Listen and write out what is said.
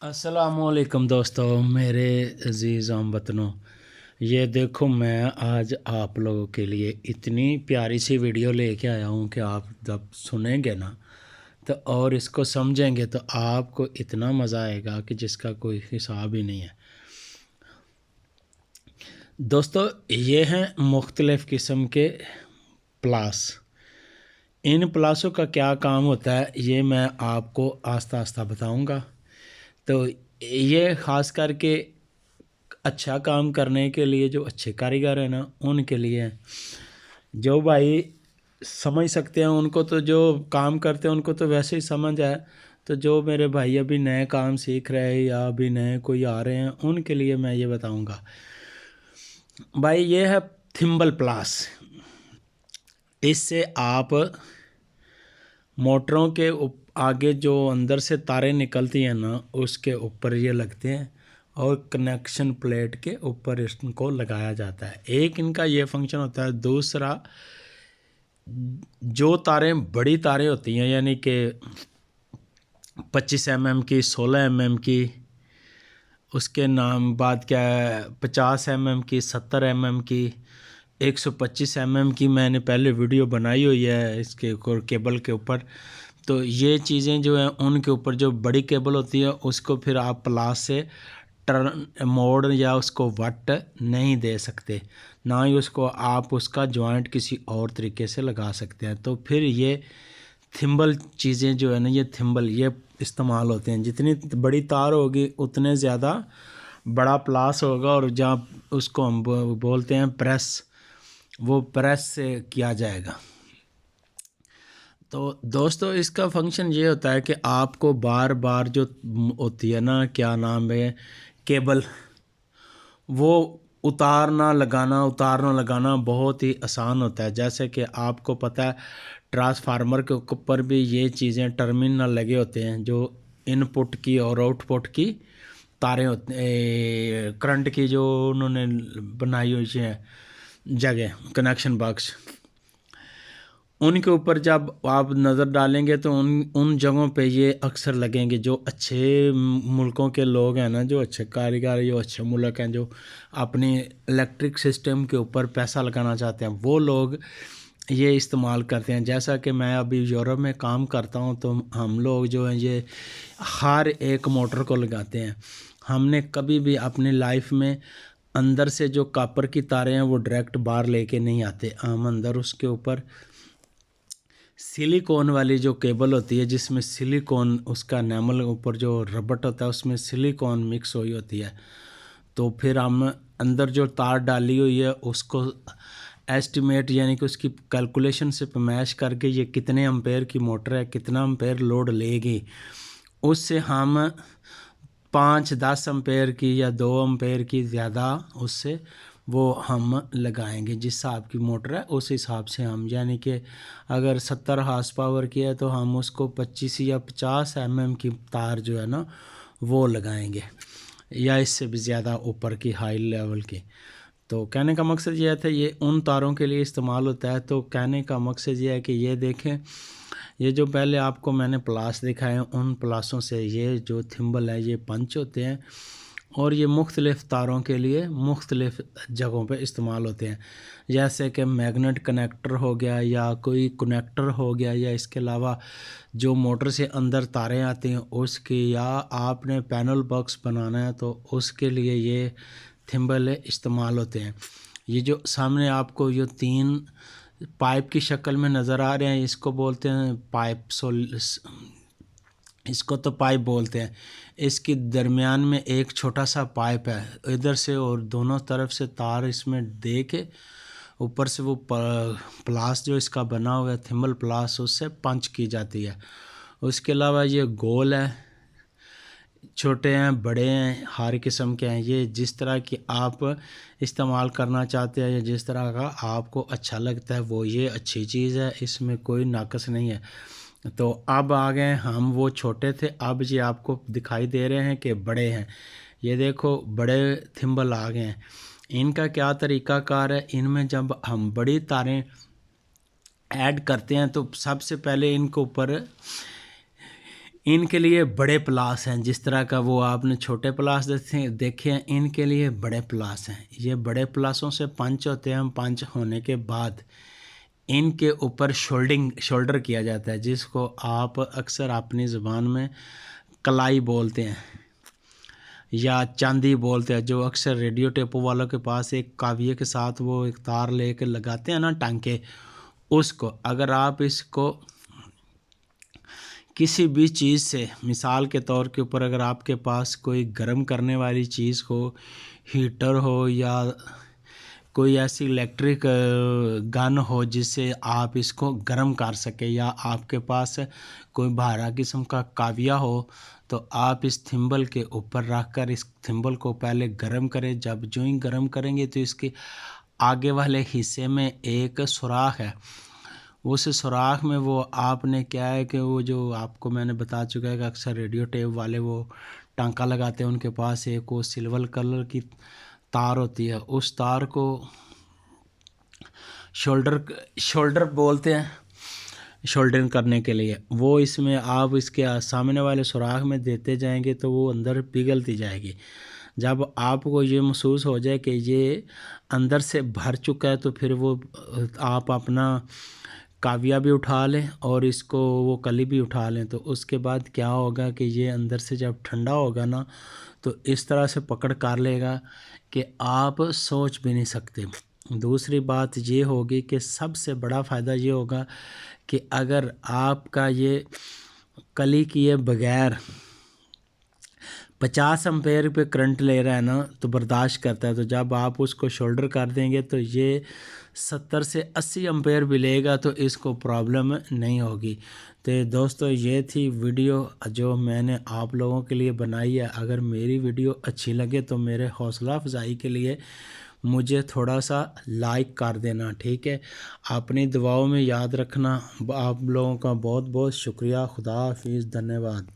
अस्सलामुअलैकुम दोस्तों, मेरे अज़ीज़ हमवतनों। ये देखो, मैं आज आप लोगों के लिए इतनी प्यारी सी वीडियो लेके आया हूँ कि आप जब सुनेंगे ना तो और इसको समझेंगे तो आपको इतना मज़ा आएगा कि जिसका कोई हिसाब ही नहीं है। दोस्तों, ये हैं मुख्तलिफ़ किस्म के प्लास। इन प्लासों का क्या काम होता है ये मैं आपको आस्ता आस्ता बताऊँगा। तो ये ख़ास करके अच्छा काम करने के लिए जो अच्छे कारीगर हैं ना उनके लिए हैं। जो भाई समझ सकते हैं उनको तो, जो काम करते हैं उनको तो वैसे ही समझ आए। तो जो मेरे भाई अभी नए काम सीख रहे हैं या अभी नए कोई आ रहे हैं उनके लिए मैं ये बताऊंगा। भाई ये है थिम्बल प्लास। इससे आप मोटरों के आगे जो अंदर से तारें निकलती हैं ना उसके ऊपर ये लगते हैं और कनेक्शन प्लेट के ऊपर इनको लगाया जाता है। एक इनका ये फंक्शन होता है। दूसरा, जो तारें बड़ी तारें होती हैं यानी कि 25 mm की, 16 mm की, उसके नाम बाद क्या है 50 mm की, 70 mm की, 125 mm की मैंने पहले वीडियो बनाई हुई है इसके केबल के ऊपर। तो ये चीज़ें जो हैं उनके ऊपर जो बड़ी केबल होती है उसको फिर आप प्लास से टर्न मोड़ या उसको वट नहीं दे सकते, ना ही उसको आप उसका जॉइंट किसी और तरीके से लगा सकते हैं। तो फिर ये थिम्बल चीज़ें जो है ना, ये थिम्बल ये इस्तेमाल होते हैं। जितनी बड़ी तार होगी उतने ज़्यादा बड़ा प्लास होगा और जहाँ उसको हम बोलते हैं प्रेस, वो प्रेस से किया जाएगा। तो दोस्तों, इसका फंक्शन ये होता है कि आपको बार बार जो होती है ना, क्या नाम है, केबल, वो उतारना लगाना बहुत ही आसान होता है। जैसे कि आपको पता है ट्रांसफार्मर के ऊपर भी ये चीज़ें टर्मिनल लगे होते हैं जो इनपुट की और आउटपुट की तारें होते, करंट की जो उन्होंने बनाई हुई है जगह, कनेक्शन बॉक्स, उनके ऊपर जब आप नज़र डालेंगे तो उन उन जगहों पे ये अक्सर लगेंगे। जो अच्छे मुल्कों के लोग हैं ना, जो अच्छे कारीगर, जो अच्छे मुल्क हैं, जो अपनी इलेक्ट्रिक सिस्टम के ऊपर पैसा लगाना चाहते हैं, वो लोग ये इस्तेमाल करते हैं। जैसा कि मैं अभी यूरोप में काम करता हूँ तो हम लोग जो हैं ये हर एक मोटर को लगाते हैं। हमने कभी भी अपनी लाइफ में अंदर से जो कॉपर की तारें हैं वो डायरेक्ट बाहर लेके नहीं आते। हम अंदर उसके ऊपर सिलिकॉन वाली जो केबल होती है, जिसमें सिलिकॉन उसका एनामल ऊपर जो रबट होता है उसमें सिलिकॉन मिक्स हुई होती है। तो फिर हम अंदर जो तार डाली हुई है उसको एस्टिमेट यानी कि उसकी कैलकुलेशन से मैश करके ये कितने एम्पेयर की मोटर है, कितना एम्पेयर लोड लेगी, उससे हम 5-10 एम्पेयर की या 2 एम्पेयर की ज़्यादा उससे वो हम लगाएंगे। जिस हिसाब की मोटर है उस हिसाब से हम, यानी कि अगर 70 हार्स पावर की है तो हम उसको 25 या 50 mm की तार जो है ना वो लगाएंगे, या इससे भी ज़्यादा ऊपर की हाई लेवल की। तो कहने का मकसद ये था, ये उन तारों के लिए इस्तेमाल होता है। तो कहने का मकसद ये है कि ये देखें, ये जो पहले आपको मैंने प्लास दिखाए हैं उन प्लासों से ये जो थिम्बल है ये पंच होते हैं और ये मुख्तलिफ़ तारों के लिए मुख्तलिफ़ जगहों पे इस्तेमाल होते हैं। जैसे कि मैग्नेट कनेक्टर हो गया या कोई कनेक्टर हो गया, या इसके अलावा जो मोटर से अंदर तारें आती हैं उसकी, या आपने पैनल बॉक्स बनाना है तो उसके लिए ये थिम्बल इस्तेमाल होते हैं। ये जो सामने आपको ये 3 पाइप की शक्ल में नज़र आ रहे हैं इसको बोलते हैं पाइप इसको तो पाइप बोलते हैं। इसके दरमियान में एक छोटा सा पाइप है इधर से, और दोनों तरफ से तार इसमें दे के ऊपर से वो प्लास जो इसका बना हुआ है थिम्बल प्लास, उससे पंच की जाती है। उसके अलावा ये गोल है, छोटे हैं, बड़े हैं, हर किस्म के हैं। ये जिस तरह की आप इस्तेमाल करना चाहते हैं या जिस तरह का आपको अच्छा लगता है वो ये अच्छी चीज़ है, इसमें कोई नाक़स नहीं है। तो अब आ गए हम, वो छोटे थे अब ये आपको दिखाई दे रहे हैं कि बड़े हैं। ये देखो बड़े थिम्बल आ गए हैं। इनका क्या तरीक़ाकार है, इनमें जब हम बड़ी तारें ऐड करते हैं तो सबसे पहले इनके ऊपर इनके लिए बड़े प्लास हैं, जिस तरह का वो आपने छोटे प्लास देखे हैं, इनके लिए बड़े प्लास हैं। ये बड़े प्लासों से पंच होते हैं। पंच होने के बाद इनके ऊपर शोल्डर किया जाता है, जिसको आप अक्सर अपनी ज़ुबान में कलाई बोलते हैं या चांदी बोलते हैं। जो अक्सर रेडियो टेपो वालों के पास एक काविये के साथ वो एक तार लेके लगाते हैं ना टांके, उसको अगर आप इसको किसी भी चीज़ से, मिसाल के तौर के ऊपर अगर आपके पास कोई गर्म करने वाली चीज़ हो, हीटर हो या कोई ऐसी इलेक्ट्रिक गन हो जिससे आप इसको गर्म कर सके, या आपके पास कोई भारा किस्म का काविया हो, तो आप इस थिम्बल के ऊपर रख कर इस थिम्बल को पहले गर्म करें। जब जो ही गर्म करेंगे तो इसके आगे वाले हिस्से में एक सुराख है। उस सुराख में वो आपने क्या है कि वो जो आपको मैंने बता चुका है कि अक्सर रेडियो टेप वाले वो टांका लगाते हैं, उनके पास एक वो सिल्वर कलर की तार होती है। उस तार को शोल्डर बोलते हैं, शोल्डरिंग करने के लिए। वो इसमें आप इसके सामने वाले सुराख में देते जाएंगे तो वो अंदर पिघलती जाएगी। जब आपको ये महसूस हो जाए कि ये अंदर से भर चुका है, तो फिर वो आप अपना काविया भी उठा लें और इसको वो कली भी उठा लें। तो उसके बाद क्या होगा कि ये अंदर से जब ठंडा होगा ना, तो इस तरह से पकड़ कर लेगा कि आप सोच भी नहीं सकते। दूसरी बात ये होगी कि सबसे बड़ा फ़ायदा ये होगा कि अगर आपका ये कली किए बगैर 50 एम्पेयर पे करंट ले रहा है ना, तो बर्दाश्त करता है। तो जब आप उसको शोल्डर कर देंगे तो ये 70 से 80 एम्पेयर भी लेगा, तो इसको प्रॉब्लम नहीं होगी। तो दोस्तों, ये थी वीडियो जो मैंने आप लोगों के लिए बनाई है। अगर मेरी वीडियो अच्छी लगे तो मेरे हौसला अफजाई के लिए मुझे थोड़ा सा लाइक कर देना, ठीक है। अपनी दुआओं में याद रखना। आप लोगों का बहुत बहुत शुक्रिया। खुदा हाफिज़, धन्यवाद।